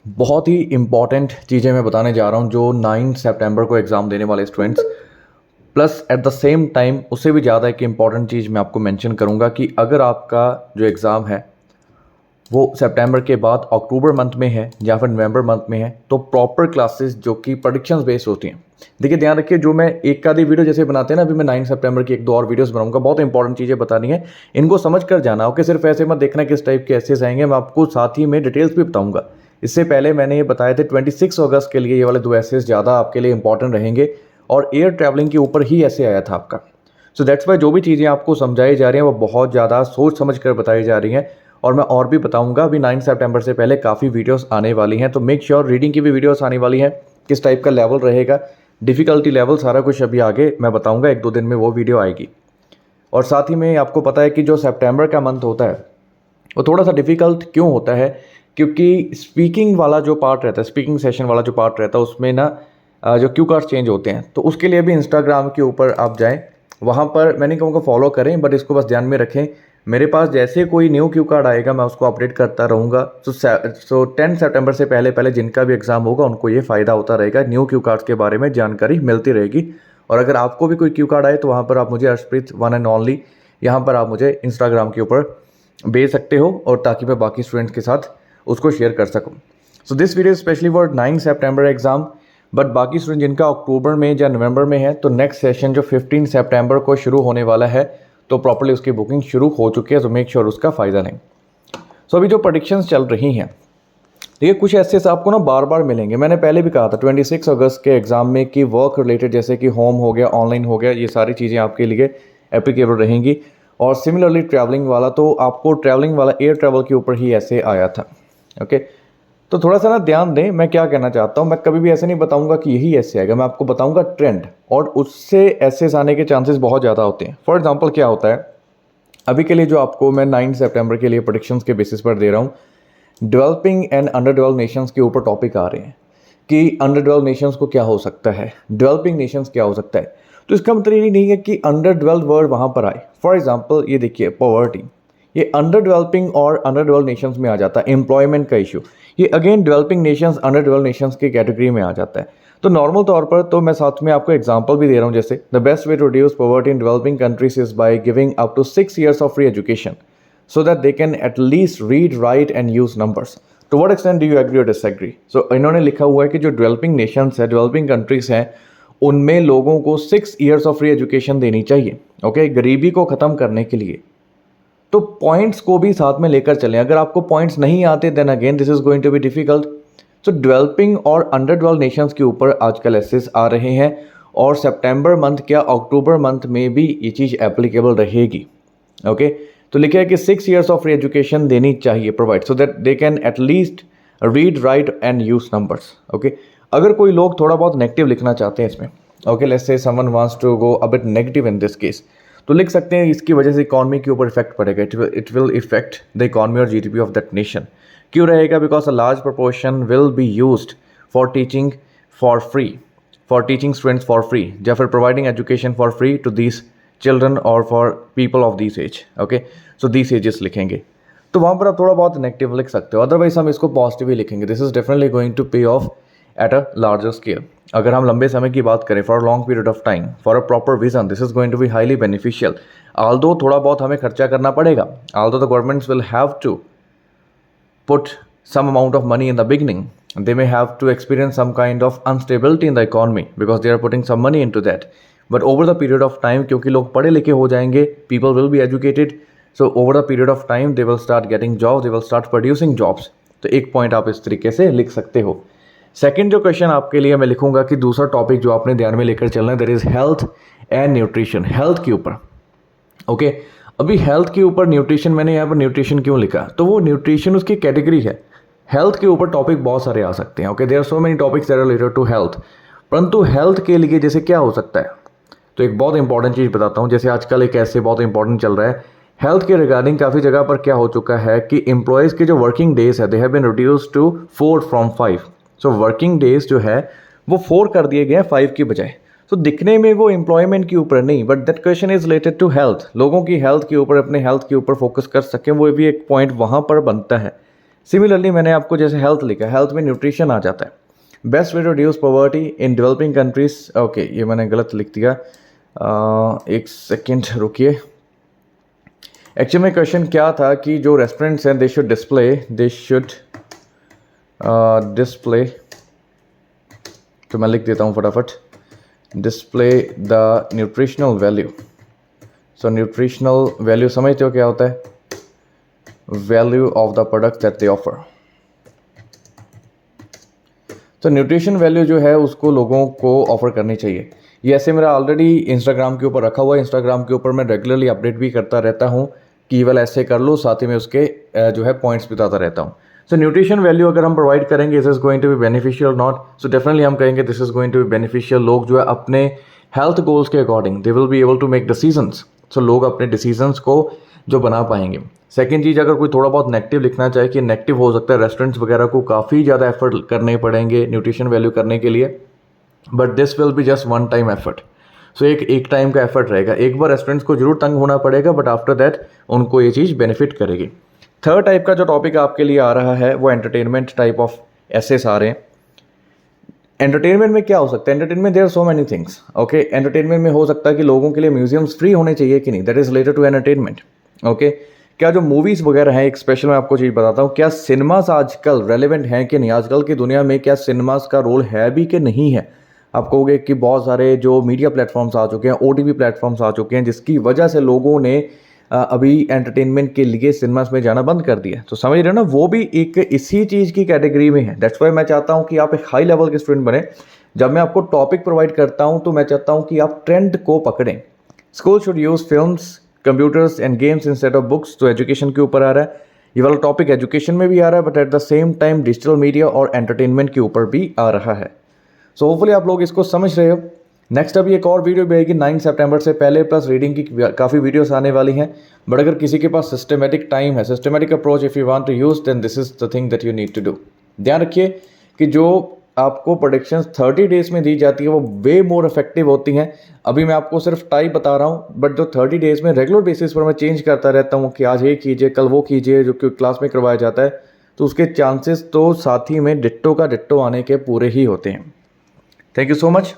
बहुत ही इम्पॉर्टेंट चीज़ें मैं बताने जा रहा हूँ जो 9 सितंबर को एग्ज़ाम देने वाले students, plus at the same time उससे भी ज़्यादा एक इम्पॉर्टेंट चीज़ मैं आपको मेंशन करूँगा कि अगर आपका जो एग्ज़ाम है वो सितंबर के बाद अक्टूबर मंथ में है या फिर नवंबर मंथ में है, तो प्रॉपर क्लासेस जो कि प्रेडिक्शंस बेस्ड होती हैं। देखिए ध्यान रखिए, जो मैं एक आधी वीडियो जैसे बनाते हैं ना, अभी मैं 9 सितंबर की एक दो और वीडियोस बनाऊंगा, बहुत इंपॉर्टेंट चीज़ें बतानी है, इनको समझ कर जाना। ओके, सिर्फ ऐसे मत देखना किस टाइप के एसेस आएंगे, मैं आपको साथ ही में डिटेल्स भी बताऊंगा। इससे पहले मैंने ये बताए थे 26 अगस्त के लिए ये वाले दो एसेस ज़्यादा आपके लिए इंपॉर्टेंट रहेंगे, और एयर ट्रैवलिंग के ऊपर ही ऐसे आया था आपका। सो दैट्स वाई जो भी चीज़ें आपको समझाई जा रही हैं वो बहुत ज़्यादा सोच समझ कर बताई जा रही हैं, और मैं और भी बताऊंगा। अभी 9 सितंबर से पहले काफ़ी वीडियोस आने वाली हैं, तो मेक श्योर रीडिंग की भी वीडियोस आने वाली हैं, किस टाइप का लेवल रहेगा, डिफ़िकल्टी लेवल, सारा कुछ अभी आगे मैं बताऊंगा, एक दो दिन में वो वीडियो आएगी। और साथ ही में आपको पता है कि जो सितंबर का मंथ होता है वो थोड़ा सा डिफ़िकल्ट क्यों होता है, क्योंकि स्पीकिंग वाला जो पार्ट रहता है, स्पीकिंग सेशन वाला जो पार्ट रहता है, उसमें ना जो क्यू कार्ड चेंज होते हैं, तो उसके लिए भी इंस्टाग्राम के ऊपर आप जाएं, वहाँ पर मैं नहीं कहूँगा फॉलो करें, बट इसको बस ध्यान में रखें। मेरे पास जैसे कोई न्यू क्यू कार्ड आएगा मैं उसको अपडेट करता रहूँगा। सो 10 सितंबर से पहले पहले जिनका भी एग्ज़ाम होगा उनको ये फ़ायदा होता रहेगा, न्यू क्यू कार्ड्स के बारे में जानकारी मिलती रहेगी। और अगर आपको भी कोई क्यू कार्ड आए तो वहाँ पर आप मुझे अर्शप्रीत वन एंड ओनली यहाँ पर आप मुझे इंस्टाग्राम के ऊपर भेज सकते हो, और ताकि मैं बाकी स्टूडेंट्स के साथ उसको शेयर कर सकूँ। So this video specially for 9 September exam, but बाकी स्टूडेंट जिनका अक्टूबर में या नवंबर में है, तो नेक्स्ट सेशन जो 15 सितंबर को शुरू होने वाला है, तो प्रॉपर्ली उसकी बुकिंग शुरू हो चुकी है, तो मेक श्योर उसका फ़ायदा लें। सो अभी जो प्रेडिक्शंस चल रही हैं, देखिए कुछ ऐसे आपको ना बार बार मिलेंगे। मैंने पहले भी कहा था 26 अगस्त के एग्ज़ाम में कि वर्क रिलेटेड, जैसे कि होम हो गया, ऑनलाइन हो गया, ये सारी चीज़ें आपके लिए एप्लीकेबल रहेंगी। और सिमिलरली ट्रैवलिंग वाला, तो आपको ट्रैवलिंग वाला एयर ट्रैवल के ऊपर ही ऐसे आया था। ओके, तो थोड़ा सा ना ध्यान दें, मैं क्या कहना चाहता हूँ। मैं कभी भी ऐसे नहीं बताऊंगा कि यही ऐसे आएगा, मैं आपको बताऊंगा ट्रेंड, और उससे ऐसे आने के चांसेस बहुत ज़्यादा होते हैं। फॉर एग्जांपल क्या होता है, अभी के लिए जो आपको मैं 9 सितंबर के लिए प्रेडिक्शंस के बेसिस पर दे रहा हूँ, developing and under develop nations के ऊपर टॉपिक आ रहे हैं कि अंडर डेवलप नेशंस को क्या हो सकता है, डेवलपिंग नेशंस क्या हो सकता है। तो इसका मतलब ये नहीं है कि अंडर डेवलप्ड वर्ल्ड वहाँ पर आए। फॉर एग्जांपल ये देखिए, पॉवर्टी, ये अंडर डेवलपिंग और अंडर डेवलप नेशंस में आ जाता है। एम्प्लॉयमेंट का इशू, ये again developing Nations under develop Nations की कैटेगरी में आ जाता है। तो नॉर्मल तौर पर तो मैं साथ में आपको एग्जांपल भी दे रहा हूँ, जैसे the best way to reduce poverty in developing countries is by giving up to 6 years of free education so that they can at least read, write and use numbers. To what extent do you agree or disagree? So इन्होंने लिखा हुआ है कि जो developing Nations है, developing countries हैं, उनमें लोगों को 6 years ऑफ फ्री एजुकेशन देनी चाहिए, ओके, गरीबी को ख़त्म करने के लिए। तो पॉइंट्स को भी साथ में लेकर चलें। अगर आपको पॉइंट्स नहीं आते then again this is going to be difficult. So developing और अंडर डेवलप नेशंस के ऊपर आजकल एसेस आ रहे हैं, और सितंबर मंथ क्या अक्टूबर मंथ में भी ये चीज़ एप्लीकेबल रहेगी। ओके, तो लिखा है कि 6 years ऑफ फ्री एजुकेशन देनी चाहिए provide, so that they can at least read, right and use numbers. Okay, अगर कोई लोग थोड़ा बहुत नेगेटिव लिखना चाहते हैं इसमें, okay, let's say someone wants to go a bit negative in this case, तो लिख सकते हैं इसकी वजह से इकॉनमी के ऊपर इफेक्ट पड़ेगा, it will effect the economy और जीडीपी ऑफ दैट नेशन। क्यों रहेगा? Because a large proportion will be used for teaching for free, for teaching students for free, या फिर providing education for free to these children और for people of this age. Okay, so this ages लिखेंगे, तो वहाँ पर आप थोड़ा बहुत नेगेटिव लिख सकते हो, अदरवाइज हम इसको पॉजिटिव ही लिखेंगे। This is definitely going to pay off at a larger scale. अगर हम लंबे समय की बात करें, for long period of time, for a proper vision, this is going to be highly beneficial. Although थोड़ा बहुत हमें खर्चा करना पड़ेगा, although the governments will have to put some amount of money in the beginning, they may have to experience some kind of instability in the economy because they are putting some money into that, but over the period of time, क्योंकि लोग पढ़े लिखे हो जाएंगे, people will be educated, so over the period of time they will start getting jobs, they will start producing jobs। तो एक point आप इस तरीके से लिख सकते हो। सेकंड जो क्वेश्चन आपके लिए मैं लिखूंगा कि दूसरा टॉपिक जो आपने ध्यान में लेकर चलना है, that is health and nutrition, health के ऊपर। ओके, अभी हेल्थ के ऊपर न्यूट्रिशन, मैंने यहाँ पर न्यूट्रिशन क्यों लिखा, तो वो न्यूट्रिशन उसकी कैटेगरी है। हेल्थ के ऊपर टॉपिक बहुत सारे आ सकते हैं। Okay, there are so many topics that are related to health, परंतु हेल्थ के लिए जैसे क्या हो सकता है, तो एक बहुत इंपॉर्टेंट चीज़ बताता हूँ। जैसे आजकल एक ऐसे बहुत इंपॉर्टेंट चल रहा है हेल्थ के रिगार्डिंग, काफ़ी जगह पर क्या हो चुका है कि एम्प्लॉयज़ के जो वर्किंग डेज है, they have been reduce to 4 from 5। So working days जो है वो 4 कर दिए गए हैं 5 की बजाय। तो दिखने में वो एम्प्लॉयमेंट के ऊपर नहीं, but that question is related to health, लोगों की हेल्थ के ऊपर, अपने हेल्थ के ऊपर फोकस कर सकें, वो भी एक पॉइंट वहाँ पर बनता है। सिमिलरली मैंने आपको जैसे हेल्थ लिखा, हेल्थ में न्यूट्रिशन आ जाता है। Best way to reduce poverty in developing countries, okay ये मैंने गलत लिख दिया, एक सेकेंड रुकिए। एक्चुअली में क्वेश्चन क्या था कि जो रेस्टोरेंट्स हैं दे शुड डिस्प्ले, तो मैं लिख देता हूँ फटाफट, display the nutritional value. So nutritional value समझते हो क्या होता है? Value of the product that they offer. तो न्यूट्रिशन वैल्यू जो है उसको लोगों को ऑफर करनी चाहिए। ये ऐसे मेरा ऑलरेडी इंस्टाग्राम के ऊपर रखा हुआ है, इंस्टाग्राम के ऊपर मैं रेगुलरली अपडेट भी करता रहता हूँ कि केवल ऐसे कर लो, साथ ही में उसके जो है पॉइंट्स बताता रहता हूँ। सो न्यूट्रिशन वैल्यू अगर हम प्रोवाइड करेंगे this is going to be beneficial और नॉट, सो डेफिनेटली हम कहेंगे this is going to be beneficial. लोग जो है अपने हेल्थ गोल्स के according they will be able to make decisions, so लोग अपने डिसीजंस को जो बना पाएंगे। सेकेंड चीज़, अगर कोई थोड़ा बहुत नेगेटिव लिखना चाहे कि नेगेटिव हो सकता है, रेस्टोरेंट्स वगैरह को काफ़ी ज़्यादा एफर्ट करने पड़ेंगे न्यूट्रिशन वैल्यू करने के लिए, but this will be just one time effort. So एक टाइम का एफर्ट रहेगा, एक बार रेस्टोरेंट्स को जरूर तंग होना पड़ेगा, बट आफ्टर दैट उनको ये चीज़ बेनिफिट करेगी। थर्ड टाइप का जो टॉपिक आपके लिए आ रहा है वो एंटरटेनमेंट टाइप ऑफ एसेस आ रहे हैं। एंटरटेनमेंट में क्या हो सकता है? Entertainment there are so many things, okay. Entertainment में हो सकता है कि लोगों के लिए म्यूजियम्स फ्री होने चाहिए कि नहीं, that is related to entertainment, okay. क्या जो मूवीज़ वगैरह हैं, एक स्पेशल मैं आपको चीज़ बताता हूँ, क्या सिनेमास आजकल रेलेवेंट हैं कि नहीं? आजकल की दुनिया में क्या सिनेमास का रोल है भी कि नहीं है? आप कहोगे कि बहुत सारे जो मीडिया प्लेटफॉर्म्स आ चुके हैं, ओटीटी प्लेटफॉर्म्स आ चुके हैं, जिसकी वजह से लोगों ने अभी एंटरटेनमेंट के लिए सिनेमास में जाना बंद कर दिया। तो समझ रहे हो ना, वो भी एक इसी चीज़ की कैटेगरी में है। दैट्स वाई मैं चाहता हूँ कि आप एक हाई लेवल के स्टूडेंट बने। जब मैं आपको टॉपिक प्रोवाइड करता हूँ तो मैं चाहता हूँ कि आप ट्रेंड को पकड़ें। School should use films, computers and games instead of books, तो एजुकेशन के ऊपर आ रहा है ये वाला टॉपिक, एजुकेशन में भी आ रहा है, but at the same time digital media और एंटरटेनमेंट के ऊपर भी आ रहा है। सो होपफुली आप लोग इसको समझ रहे हो। नेक्स्ट अभी एक और वीडियो भी आएगी 9 सितंबर से पहले, प्लस रीडिंग की काफ़ी वीडियोस आने वाली हैं। बट अगर किसी के पास सिस्टमेटिक टाइम है, systematic approach if you want to use, then this is the thing that you need to do. ध्यान रखिए कि जो आपको प्रोडिक्शंस 30 डेज में दी जाती है वो वे मोर इफेक्टिव होती हैं। अभी मैं आपको सिर्फ टाइप बता रहा हूँ, बट जो 30 डेज में रेगुलर बेसिस पर मैं चेंज करता रहता हूँ कि आज ये कीजिए, कल वो कीजिए, जो कि क्लास में करवाया जाता है, तो उसके चांसेस तो साथ ही में डिट्टो का डिट्टो आने के पूरे ही होते हैं। Thank you so much.